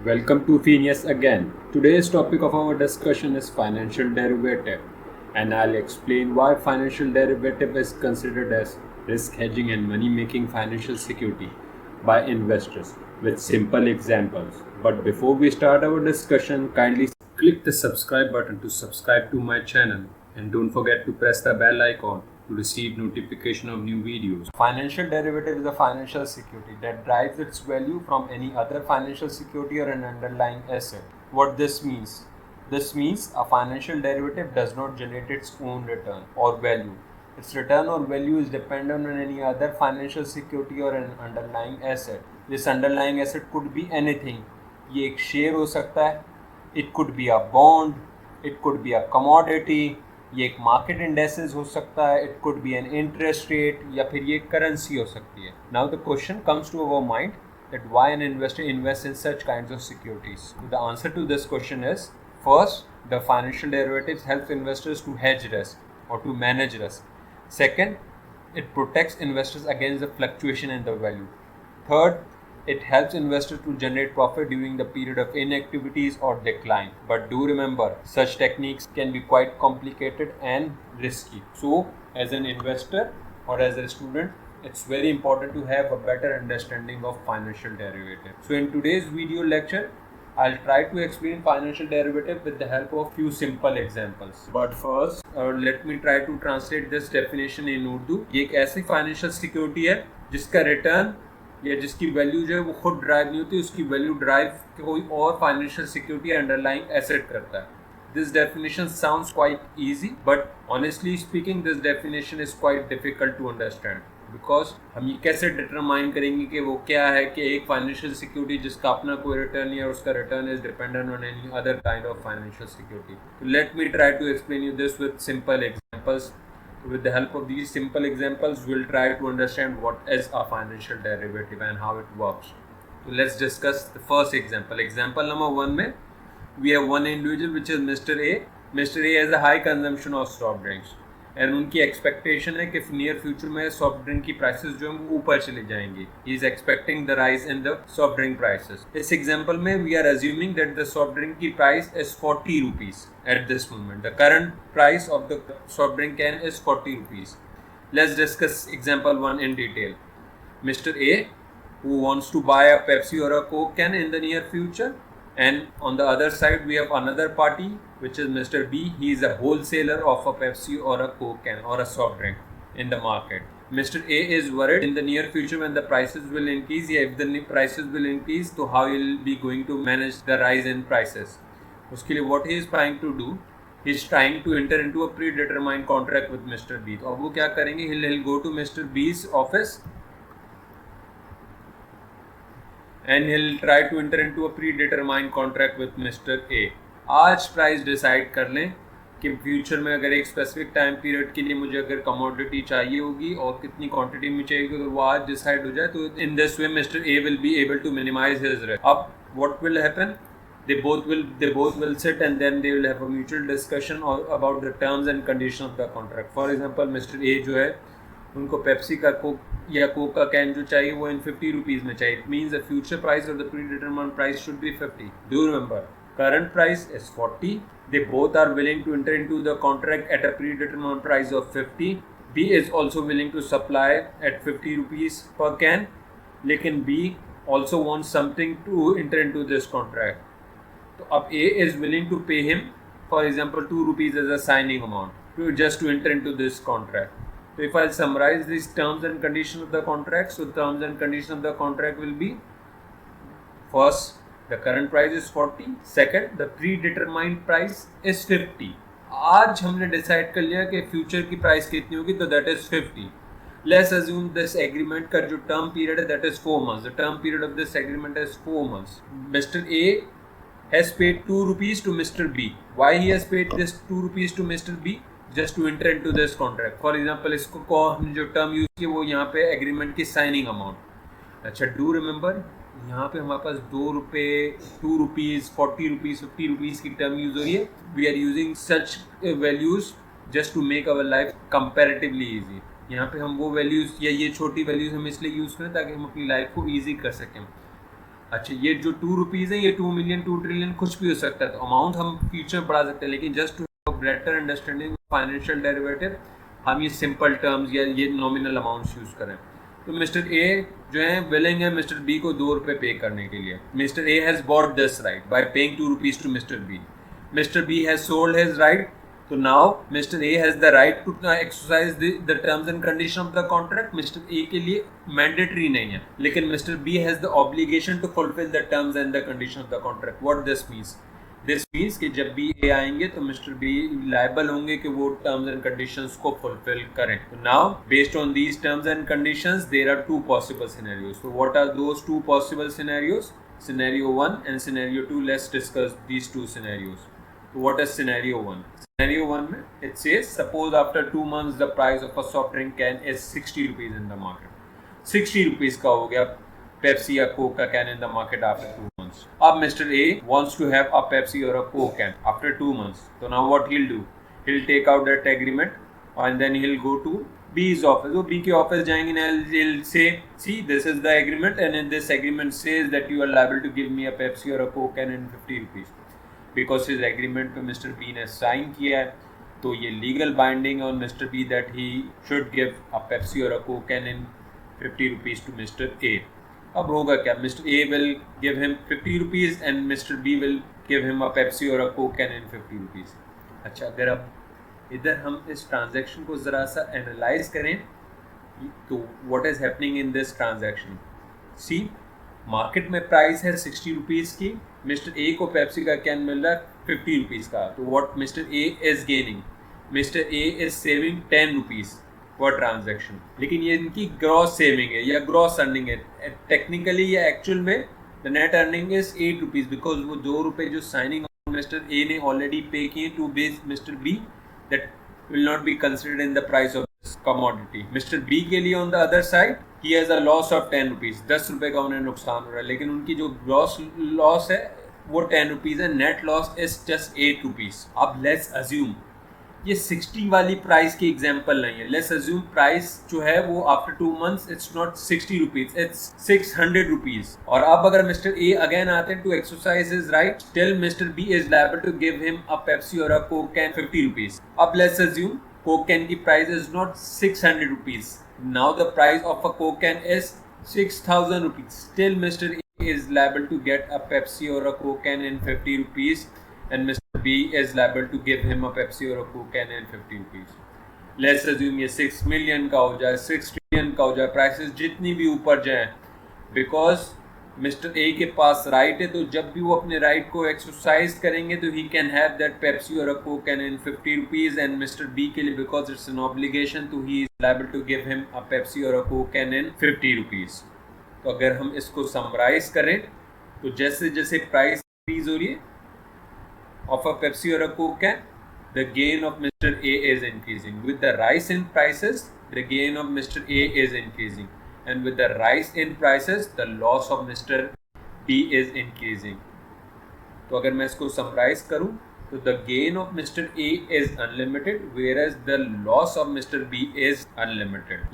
Welcome to Phineas again. Today's topic of our discussion is financial derivative, and I'll explain why financial derivative is considered as risk hedging and money making financial security by investors with simple examples. But before we start our discussion, kindly click the subscribe button to subscribe to my channel and don't forget to press the bell icon to receive notification of new videos. Financial derivative is a financial security that derives its value from any other financial security or an underlying asset. What this means? This means a financial derivative does not generate its own return or value. Its return or value is dependent on any other financial security or an underlying asset. This underlying asset could be anything. ये एक share हो सकता है, it could be a bond, it could be a commodity, ये एक market indexes हो सकता है, it could be an interest rate या फिर ये करेंसी हो सकती है. Now the question comes to our mind that why an investor invests in such kinds of securities. The answer to this question is, first, the financial derivatives helps investors to hedge risk or to manage risk. Second, it protects investors against the fluctuation in the value. Third, it helps investors to generate profit during the period of inactivities or decline. But do remember, such techniques can be quite complicated and risky. So, as an investor or as a student, it's very important to have a better understanding of financial derivative. So, in today's video lecture, I'll try to explain financial derivative with the help of few simple examples. But first, let me try to translate this definition in Urdu. ये एक ऐसी financial security है जिसका return या जिसकी value जो है वो खुद ड्राइव नहीं होती, उसकी वैल्यू ड्राइव कोई और फाइनेंशियल सिक्योरिटी अंडरलाइंग एसेट करता है. This definition sounds quite easy, but honestly speaking, this definition is quite difficult to understand. Because हम ये कैसे डिटरमाइन करेंगे कि वो क्या है कि एक फाइनेंशियल सिक्योरिटी जिसका अपना कोई रिटर्न नहीं है, उसका return is dependent on any other kind of financial security. Let me try to explain you this with simple examples. With the help of these simple examples, we'll try to understand what is a financial derivative and how it works. So let's discuss the first example. Example number 1 में we have one individual which is Mr. A. Mr. A has a high consumption of soft drinks. And उनकी expectation है कि near future में soft drink की prices जो है वो ऊपर चले जाएंगी. He is expecting the rise in the soft drink prices. इस एग्जांपल में we are assuming that the soft drink की price is 40 rupees at this moment. The current price of the soft drink can is 40 rupees. Let's discuss example 1 in detail. Mr. A who wants to buy a Pepsi or a Coke can in the near future, and on the other side we have another party which is Mr. B. He is a wholesaler of a Pepsi or a Coke can or a soft drink in the market. Mr. A is worried in the near future when the prices will increase. Yeah, if the prices will increase, so how he will be going to manage the rise in prices? उसके लिए what he is trying to do, he is trying to enter into a predetermined contract with Mr. B. तो अब वो क्या करेंगे? He'll go to Mr. B's office and he'll try to enter into a predetermined contract with Mr. A. आज price decide कर लें कि future में अगर एक स्पेसिफिक टाइम पीरियड के लिए मुझे अगर कमोडिटी चाहिए होगी और कितनी क्वांटिटी में चाहिए तो वो आज डिसाइड हो जाए. तो in this way mister A will be able to minimize his risk. अब what will happen? they both will sit and then they will have a mutual discussion about the terms and conditions of the contract. For example, Mr. A जो है उनको Pepsi का Coke या Coke का can जो चाहिए वो इन 50 rupees में चाहिए. It means the future price of the pre determined price should be 50. Do remember, current price is 40. They both are willing to enter into the contract at a predetermined price of 50. B is also willing to supply at 50 rupees per can. लेकिन B also wants something to enter into this contract. तो अब A is willing to pay him, for example, 2 rupees as a signing amount just to enter into this contract. So if I summarize these terms and conditions of the contract, so terms and conditions of the contract will be, first, the current price is 40. Second, the predetermined price is 50. आज हमने decide कर लिया कि future की price कितनी होगी, तो that is 50. Let's assume this agreement का जो term period है that is 4 months. The term period of this agreement is 4 months. Mr. A has paid 2 rupees to Mr. B. Why he has paid this 2 rupees to Mr. B? Just to enter into this contract. For example, इसको हम जो term use किए वो यहाँ पे agreement की signing amount. अच्छा, do remember यहाँ पे हमारे पास 2 रुपये, 2 रुपीज़, 40 रुपीज़, 50 रुपीज़ की टर्म यूज़ हो रही है. We are using such values just to make our life comparatively easy. यहाँ पे हम वो वैल्यूज़ या ये छोटी वैल्यूज़ हम इसलिए यूज़ करें ताकि हम अपनी लाइफ को ईजी कर सकें. अच्छा, ये जो 2 रुपीज़ है, ये 2 मिलियन 2 ट्रिलियन कुछ भी हो सकता है, तो अमाउंट हम फ्यूचर में बढ़ा सकते हैं, लेकिन just to better understanding financial derivative हम ये सिंपल टर्म्स या ये नॉमिनल अमाउंट्स यूज़ करें। तो मिस्टर ए जो है विलिंग है मिस्टर बी को 2 रुपये पे करने के लिए। Mister A has bought this right by paying 2 rupees to mister B. Mister B has sold his right, so now Mr. A has the right to exercise the terms and condition of the contract. Mr. A के लिए mandatory नहीं है, लेकिन Mr. B has the obligation to fulfill the terms and the condition of the contract. What this means? This means कि जब B A आएंगे तो Mr. B liable होंगे कि वो terms and conditions को fulfill करें. So now based on these terms and conditions there are two possible scenarios. So what are those two possible scenarios? Scenario 1 and scenario 2. Let's discuss these two scenarios. So what is scenario 1? Scenario 1 में it says suppose after 2 months the price of a soft drink can is 60 rupees in the market. 60 rupees का हो गया Pepsi या Coke का can in the market after 2 months. अब Mr. A wants to have a Pepsi or a Coke can after 2 months. So now what he'll do? He'll take out that agreement and then he'll go to B's office. वो B के office जाएंगे and he'll say, see this is the agreement and in this agreement says that you are liable to give me a Pepsi or a Coke can in 50 rupees. Because इस agreement पे mister B ने sign किया है, तो ये legal binding on mister B that he should give a Pepsi और a Coke can in 50 rupees to mister A. अब होगा क्या? Mister A will give him 50 rupees and mister B will give him a Pepsi और a Coke can in 50 rupees. अच्छा, अगर अब इधर हम इस ट्रांजैक्शन को ज़रा सा एनालाइज करें तो what is happening in this transaction? See, market में प्राइस है 60 रुपीज़ की, मिस्टर ए को पेप्सी का कैन मिल रहा है 50 रुपीज़ का, तो what mister A is gaining? Mister A is saving 10 rupees पर ट्रांजैक्शन। लेकिन ये इनकी ग्रॉस सेविंग है या ग्रॉस अर्निंग है। टेक्निकली या एक्चुअल में the net earning is 8 rupees because वो 2 रुपये जो साइनिंग मिस्टर ए ने ऑलरेडी पे किए टू बेस mister B, that will not be considered in the price of this commodity. Mr. B के लिए on the other side he has a loss of 10 rupees. 10 रुपए का उन्हें नुकसान हो रहा है, लेकिन उनकी जो ग्रॉस लॉस है वो 10 रुपीज़ है, net loss is just 8 rupees. अब लेट्स अज्यूम ये 60 वाली प्राइस की एग्जांपल नहीं है। लेट्स अज्यूम प्राइस जो है वो after 2 months it's not 60 rupees, it's 600 rupees. और अब अगर मिस्टर ए अगेन आते हैं to exercise his right, still mister B is liable to give him a Pepsi और अ कोक कैन 50 रुपीज़। अब लेट्स अज्यूम कोक कैन की price is not 600 rupees, now the price of a Coke can is 6000 rupees. Still Mr. A is liable to get a Pepsi or a Coke can in 50 rupees and Mr. B is liable to give him a Pepsi or a Coke can in 50 rupees. Let's assume ये 6 million का हो जाए, 6 trillion का हो जाए, prices जितनी भी ऊपर जाएं, बिकॉज मिस्टर ए के पास राइट है, तो जब भी वो अपने राइट को एक्सरसाइज करेंगे तो he can have that Pepsi और a Coke can in 50 rupees and mister B के लिए बिकॉज इट्स एन ऑब्लिगेशन तो he is liable to give him a Pepsi और a Coke can in 50 rupees. तो अगर हम इसको समराइज करें तो जैसे जैसे प्राइस इंक्रीज हो रही है ऑफ अ पेप्सी और a Coke can, the gain of mister A is increasing with the rise in prices, the gain of mister A is increasing and with the rise in prices the loss of Mr. B is increasing. तो अगर मैं इसको summarize करूं तो the gain of Mr. A is unlimited whereas the loss of Mr. B is unlimited.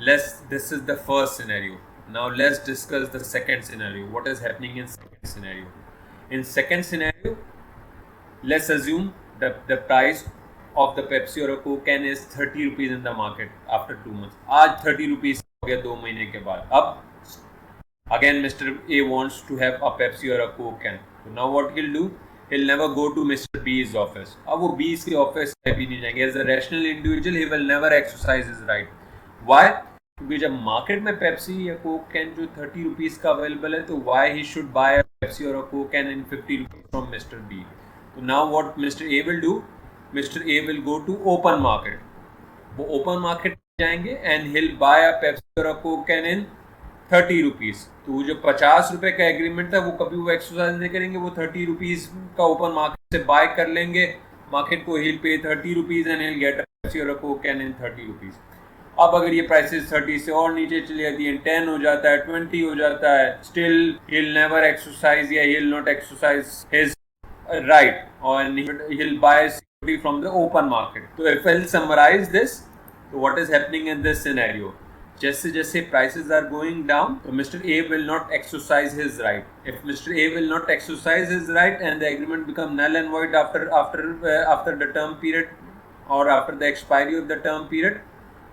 This is the first scenario. Now let's discuss the second scenario. What is happening in second scenario? In second scenario, let's assume the price of the Pepsi or a Coke can is 30 rupees in the market after 2 months. आज 30 rupees हो गया 2 महीने के बाद। अब again mister A wants to have a Pepsi और a Coke can, तो now what he'll do, he'll never go to Mr. B's office. अब वो B's के ऑफिस में भी नहीं जाएंगे। As a rational individual he will never exercise his right. Why? क्योंकि जब मार्केट में पेप्सी या कोक कैन जो 30 रुपीज़ का अवेलेबल है, तो why he should buy a Pepsi और a Coke can in 50 rupees from Mr. B. तो now what Mr. A will do, Mr. A will go to open market. वो open market जाएंगे and will buy a Pepsi और a Coke can in 30 rupees. तो जो 50 रुपए का agreement था वो कभी वो एक्सरसाइज नहीं करेंगे, वो 30 रुपीज़ का ओपन मार्केट से बाय कर लेंगे, मार्केट को हिल पे 30 rupees and hill get a Pepsi और a Coke can in 30 rupees. अब अगर ये प्राइसेस 30 से और नीचे चली जाती है, 10 हो जाता है, 20 हो जाता है, स्टिल हिल नेवर एक्सरसाइज या he'll not exercise his right or he'll buy security from the open market. So if I'll summarize this, so what is happening in this scenario? जैसे जैसे prices are going down, Mr. A will not exercise his right. If Mr. A will not exercise his right and the agreement become null and void after the term period or after the expiry of the term period,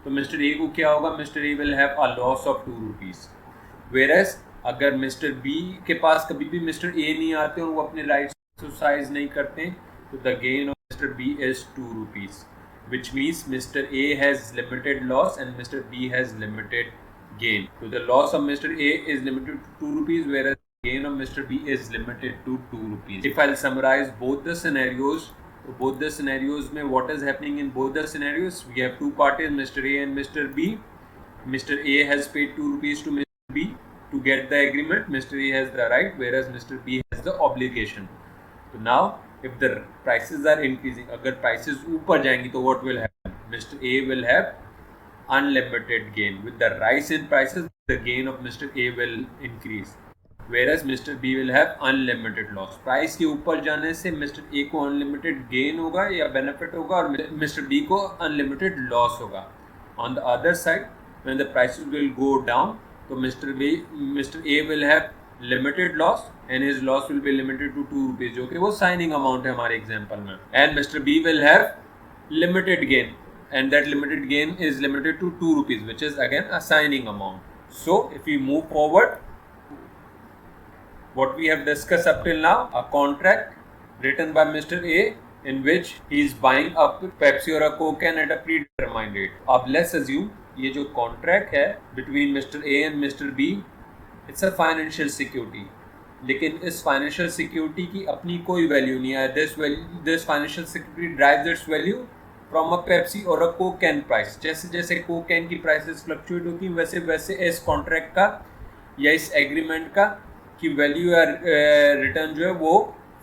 तो Mr. A को क्या होगा? Mr. A will have a loss of 2 rupees. Whereas अगर Mr. B के पास कभी भी Mr. A नहीं आते और वो अपने rights exercise नहीं करते, तो the gain of Mr. B is 2 rupees. Which means Mr. A has limited loss and Mr. B has limited gain. So the loss of Mr. A is limited to 2 rupees, whereas the gain of Mr. B is limited to 2 rupees. If I'll summarize both the scenarios, mein what is happening in both the scenarios? We have two parties, Mr. A and Mr. B. Mr. A has paid 2 rupees to Mr. B to get the agreement. Mr. A has the right, whereas Mr. B has the obligation. So now, if the prices are increasing, अगर prices ऊपर जाएंगी तो what will happen? Mr. A will have unlimited gain. With the rise in prices, the gain of Mr. A will increase. Whereas Mr. B will have unlimited loss. Price के ऊपर जाने से Mr. A को unlimited gain होगा या benefit होगा और Mr. B को unlimited loss होगा. On the other side, when the prices will go down, तो Mr. A will have limited loss and his loss will be limited to 2 rupees, जो कि वो signing amount है हमारे example में. And Mr. B will have limited gain, and that limited gain is limited to 2 rupees, which is again a signing amount. So if we move forward, what we have discussed up till now, a contract written by Mr. A in which he is buying up Pepsi or a Coke can at a predetermined rate. अब let's assume ये जो contract है between Mr. A and Mr. B, it's a financial security. लेकिन इस financial security की अपनी कोई value नहीं है. This financial security drives it's value from a Pepsi और अ कोक कैन प्राइस. जैसे जैसे कोक कैन की प्राइसेस फ्लक्चुएट होती हैं, वैसे वैसे इस कॉन्ट्रैक्ट का या इस एग्रीमेंट का की वैल्यू या रिटर्न जो है वो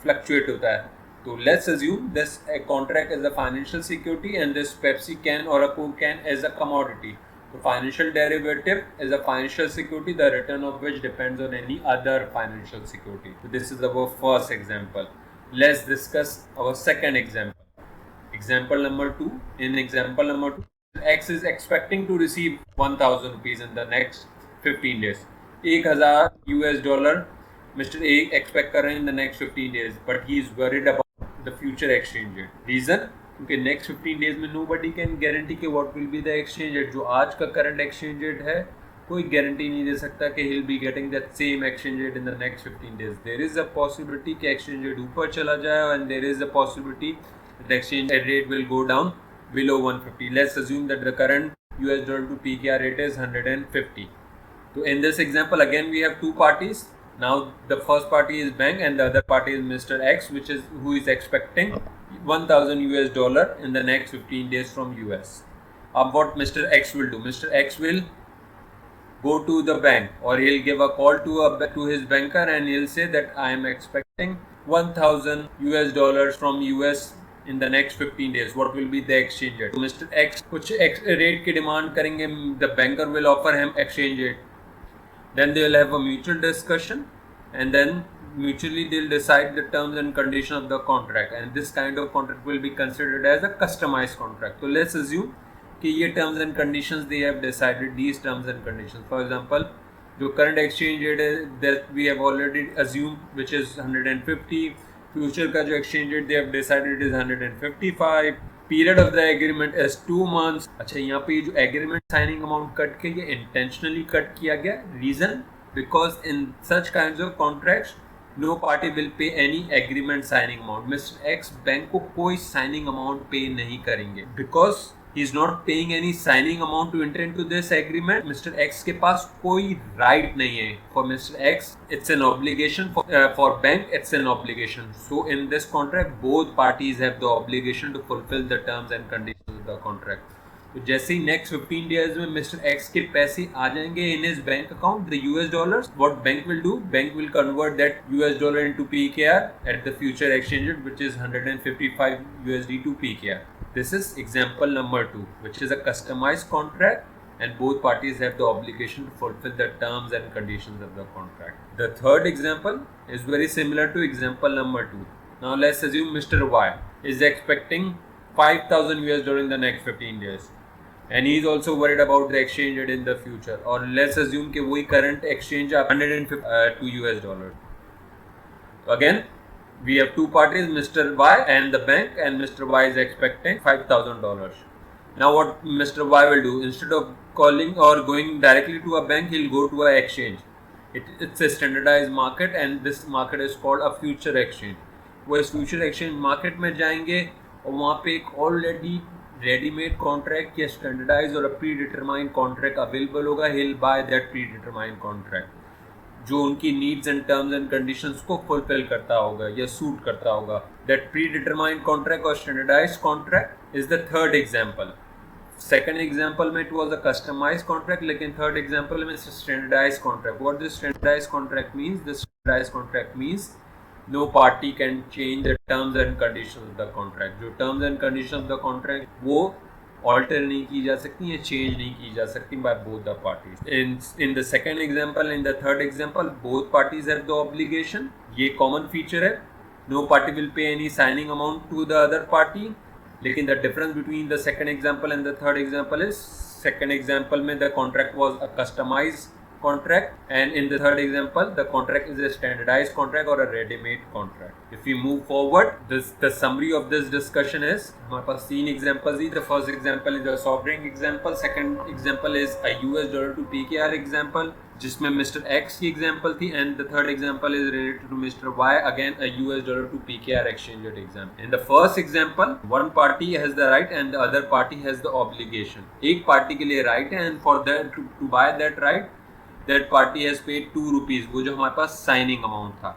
फ्लक्चुएट होता है. तो let's assume this contract is a financial security and this Pepsi can और a Coke can is a commodity. The financial derivative is a financial security, the return of which depends on any other financial security. So this is our first example. Let's discuss our second example. Example number 2. In example number 2, X is expecting to receive 1000 rupees in the next 15 days. 1000 US dollar Mr. A expect कर रहे हैं in the next 15 days, but he is worried about the future exchange rate. Reason? क्योंकि next 15 days में nobody can guarantee कि what will be the exchange rate. जो आज का current exchange rate है, कोई गारंटी नहीं दे सकता कि he'll be getting that same exchange rate in the next 15 days. There is a possibility कि exchange rate ऊपर चला जाए and there is a possibility that the exchange rate will go down below 150. Let's assume that the current US dollar to PKR rate is 150. So in this example again we have two parties. Now the first party is bank and the other party is Mr. X, who is expecting 1000 US dollar in the next 15 days from US. What Mr. X will do? Mr. X will go to the bank or he'll give a call to his banker and he'll say that I am expecting 1000 US dollars from US in the next 15 days. What will be the exchange rate? Mr. X कुछ rate की demand करेंगे. The banker will offer him exchange rate. Then they will have a mutual discussion and then mutually they'll decide the terms and conditions of the contract, and this kind of contract will be considered as a customized contract. So let's assume कि ये terms and conditions they have decided, these terms and conditions. For example, जो current exchange rate है that we have already assumed, which is 150. Future का जो exchange rate they have decided is 155. Period of the agreement is 2 months. अच्छा, यहाँ पे जो agreement signing amount cut के ये intentionally कट किया गया. Reason? Because in such kinds of contracts no party will pay any agreement signing amount. Mr. X bank को कोई signing amount pay नहीं करेंगे because he is not paying any signing amount to enter into this agreement. Mr. X के पास कोई right नहीं है. For Mr. X it's an obligation, for bank it's an obligation. So in this contract both parties have the obligation to fulfill the terms and conditions of the contract. तो जैसे ही next 15 days में mister X के पैसे आ जाएंगे in his bank account, the US dollars, what bank will do? Bank will convert that US dollar into PKR at the future exchange rate which is 155 USD to PKR. This is example number 2, which is a customized contract and both parties have the obligation to fulfill the terms and conditions of the contract. The third example is very similar to example number 2. Now let's assume Mr. Y is expecting 5000 US dollar in the next 15 days. and he is also worried about the exchange rate in the future. Or let's assume कि वही current exchange आप 150 to US dollar. So again, we have two parties, Mr. Y and the bank, and Mr. Y is expecting $5,000. Now what Mr. Y will do, instead of calling or going directly to a bank, he'll go to an exchange. It's a standardized market, and this market is called a future exchange. वो इस future exchange market में जाएंगे और वहाँ पे एक already readymade contract या standardise और प्री डिटरमाइंड कॉन्ट्रैक्ट अवेलेबल होगा. He will buy that predetermined contract जो उनकी needs and terms and conditions को फुलफिल करता होगा या सूट करता होगा. दैट प्री डिटरमाइंड कॉन्ट्रैक्ट और standardise contract is the third example. Second example में it was a customise contract, लेकिन थर्ड एग्जाम्पल में standardise contract. What this standardise contract means, this standardise contract means no party can change the terms and conditions of the contract. जो terms and conditions of the contract वो alter नहीं की जा सकती या change नहीं की जा सकती by both the parties. In the second example, in the third example, both parties have the obligation. ये common feature है. No party will pay any signing amount to the other party. लेकिन the difference between the second example and the third example is, second example में the contract was a customized contract, and in the third example the contract is a standardized contract or a ready-made contract. If we move forward, the summary of this discussion is हमारे पास तीन examples he. The first example is a sovereign example, second example is a US dollar to PKR example जिसमें Mr. X की example थी, and the third example is related to Mr. Y, again a US dollar to PKR exchange rate example. In the first example, one party has the right and the other party has the obligation. एक party के लिए right है, and for that to buy that right, that party has paid 2 rupees. वो जो हमारे पास signing amount था,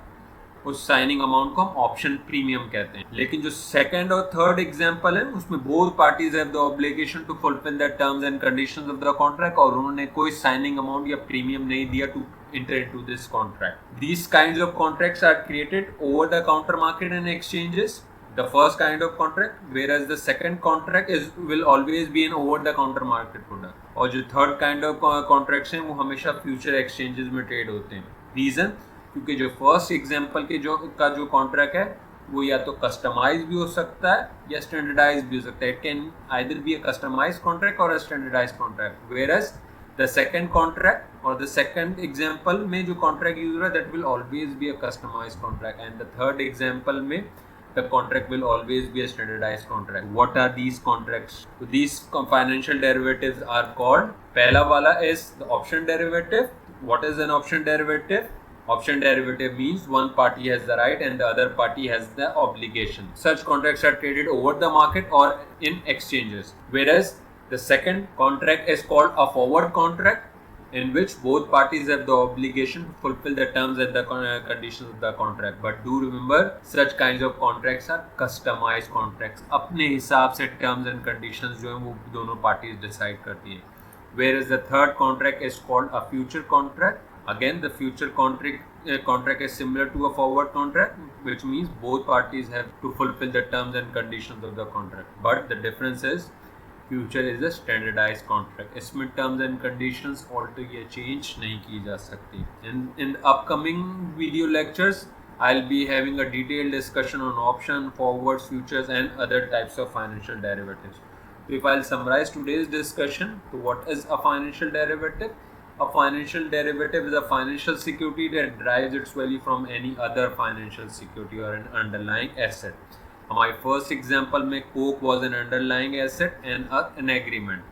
उस signing amount को हम ऑप्शन प्रीमियम कहते हैं. लेकिन जो सेकंड और थर्ड एग्जांपल है उसमें both parties have the obligation to fulfil the terms and conditions of the contract, और उन्होंने कोई साइनिंग अमाउंट या प्रीमियम नहीं दिया to enter into this contract. These kinds of contracts are created over the counter market and exchanges. The first kind of contract, whereas the second contract will always be an over the counter market product. और जो third kind of contracts हैं वो हमेशा future exchanges में trade होते हैं. Reason, क्योंकि जो फर्स्ट एग्जांपल के जो कॉन्ट्रैक्ट है वो या तो कस्टमाइज भी हो सकता है या स्टैंडर्डाइज भी हो सकता है. It can either be a customise contract और a standardise contract. Whereas the second contract और द सेकंड एग्जांपल में जो कॉन्ट्रैक्ट यूज हो रहा है that will always be a customise contract, and the third example में the contract will always be a standardized contract. What are these contracts? So these financial derivatives are called, पहला वाला is the option derivative. What is an option derivative? Option derivative means one party has the right and the other party has the obligation. Such contracts are traded over the market or in exchanges. Whereas the second contract is called a forward contract, in which both parties have the obligation to fulfill the terms and the conditions of the contract. But do remember, such kinds of contracts are customized contracts. अपने हिसाब से terms and conditions जो हैं वो दोनों parties decide करती हैं. Whereas the third contract is called a future contract. Again, the future contract is similar to a forward contract, which means both parties have to fulfill the terms and conditions of the contract. But the difference is, future is a standardise contract. इसमें terms and conditions alter या change नहीं की जा सकती. In upcoming video lectures I'll be having a detailed discussion on option, forwards, futures and other types of financial derivatives. So if I'll summarize today's discussion, so what is a financial derivative? A financial derivative is a financial security that derives its value from any other financial security or an underlying asset. हमारे first example में Coke was an underlying asset and an agreement.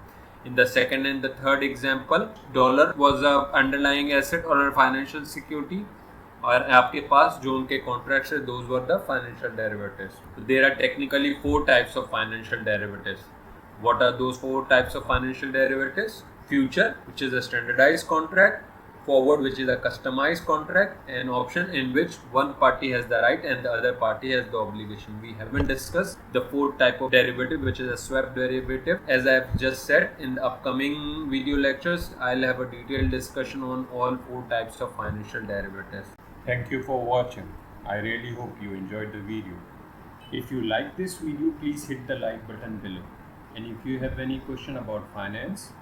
In the second and the third example, dollar was a underlying asset और financial security, और आपके पास जो उनके contracts है those were the financial derivatives. There are technically 4 types of financial derivatives. What are those 4 types of financial derivatives? Future, which is a standardized contract; forward, which is a customized contract; and option, in which one party has the right and the other party has the obligation. We haven't discussed the 4th type of derivative, which is a swap derivative. As I have just said, in the upcoming video lectures I'll have a detailed discussion on all 4 types of financial derivatives. Thank you for watching. I really hope you enjoyed the video. If you like this video, please hit the like button below, and if you have any question about finance,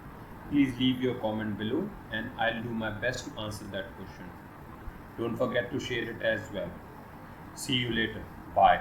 please leave your comment below and I'll do my best to answer that question. Don't forget to share it as well. See you later. Bye.